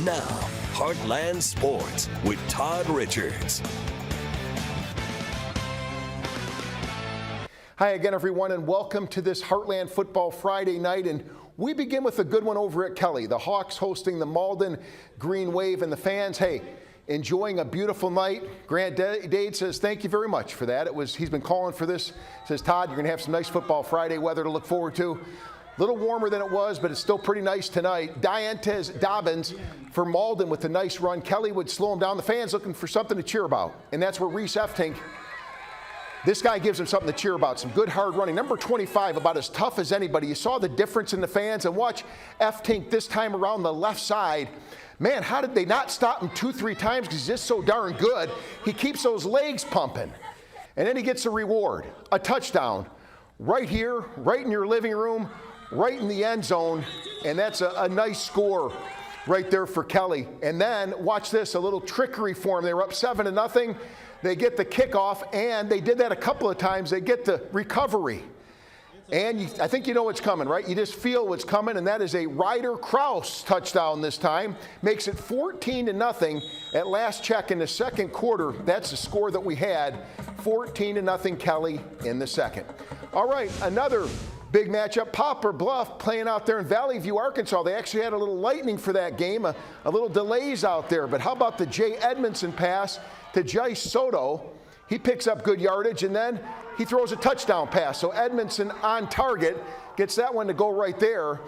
Now, Heartland Sports with Todd Richards. Hi again, everyone, and welcome to this Heartland Football Friday night. And we begin with a good one over at Kelly. The Hawks hosting the Malden Green Wave, and the fans, hey, enjoying a beautiful night. Grant Dade says thank you very much for that. He's been calling for this. Says, Todd, you're going to have some nice Football Friday weather to look forward to. A little warmer than it was, but it's still pretty nice tonight. Diantes Dobbins for Malden with a nice run. Kelly would slow him down. The fans looking for something to cheer about, and that's where Reese Eftink, this guy gives him something to cheer about. Some good hard running. Number 25, about as tough as anybody. You saw the difference in the fans, and watch Eftink this time around the left side. Man, how did they not stop him 2-3 times? Because he's just so darn good. He keeps those legs pumping. And then he gets a reward, a touchdown, right here, right in your living room, right in the end zone. And that's a nice score right there for Kelly. And then, watch this, a little trickery for him. They were up 7-0. They get the kickoff, and they did that a couple of times. They get the recovery. And I think you know what's coming, right? You just feel what's coming, and that is a Ryder Krause touchdown this time. Makes it 14-0 at last check in the second quarter. That's the score that we had, 14-0 Kelly in the second. All right, another big matchup, Poplar Bluff playing out there in Valley View, Arkansas. They actually had a little lightning for that game, a little delays out there. But how about the Jay Edmondson pass to Jai Soto? He picks up good yardage, and then he throws a touchdown pass. So Edmondson on target, gets that one to go right there.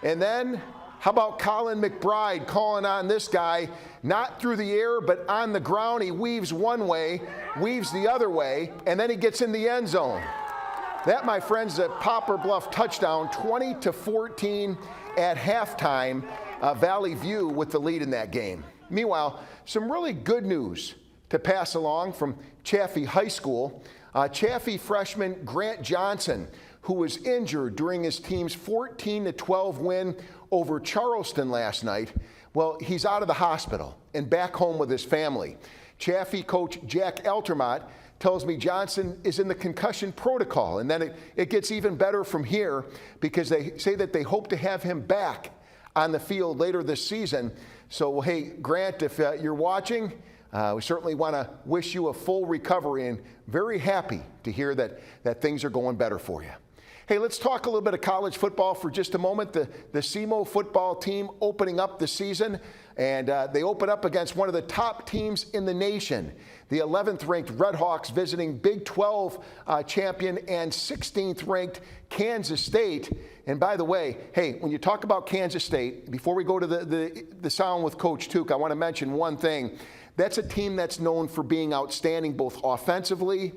And then how about Colin McBride calling on this guy, not through the air, but on the ground. He weaves one way, weaves the other way, and then he gets in the end zone. That, my friends, is a Poplar Bluff touchdown, 20-14 at halftime. Valley View with the lead in that game. Meanwhile, some really good news to pass along from Chaffee High School. Chaffee freshman Grant Johnson, who was injured during his team's 14-12 win over Charleston last night. Well, he's out of the hospital and back home with his family. Chaffee coach Jack Altermott tells me Johnson is in the concussion protocol, and then it gets even better from here because they say that they hope to have him back on the field later this season. So, hey, Grant, if you're watching, we certainly want to wish you a full recovery, and very happy to hear that things are going better for you. Hey, let's talk a little bit of college football for just a moment. The SEMO football team opening up the season, and they open up against one of the top teams in the nation. The 11th ranked Red Hawks visiting Big 12 champion and 16th ranked Kansas State. And by the way, hey, when you talk about Kansas State, before we go to the sound with Coach Tuke, I want to mention one thing. That's a team that's known for being outstanding both offensively,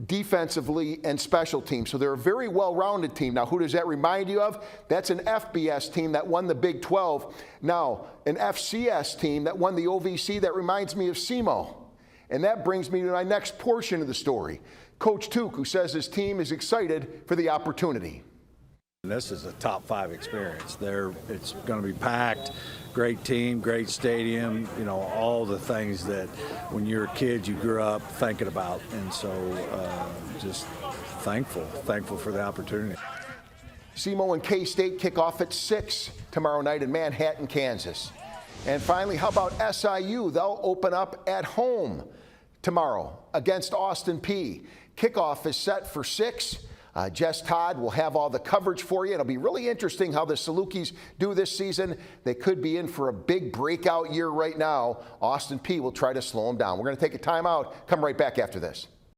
defensively, and special teams. So they're a very well-rounded team. Now, who does that remind you of? That's an FBS team that won the Big 12. Now, an FCS team that won the OVC. That reminds me of SEMO. And that brings me to my next portion of the story. Coach Tuke, who says his team is excited for the opportunity. This is a top 5 experience. It's going to be packed, great team, great stadium, you know, all the things that when you're a kid you grew up thinking about. And so just thankful for the opportunity. SEMO and K-State kick off at 6 tomorrow night in Manhattan, Kansas. And finally, how about SIU? They'll open up at home tomorrow against Austin Peay. Kickoff is set for 6. Jess Todd will have all the coverage for you. It'll be really interesting how the Salukis do this season. They could be in for a big breakout year right now. Austin Peay will try to slow them down. We're going to take a timeout. Come right back after this.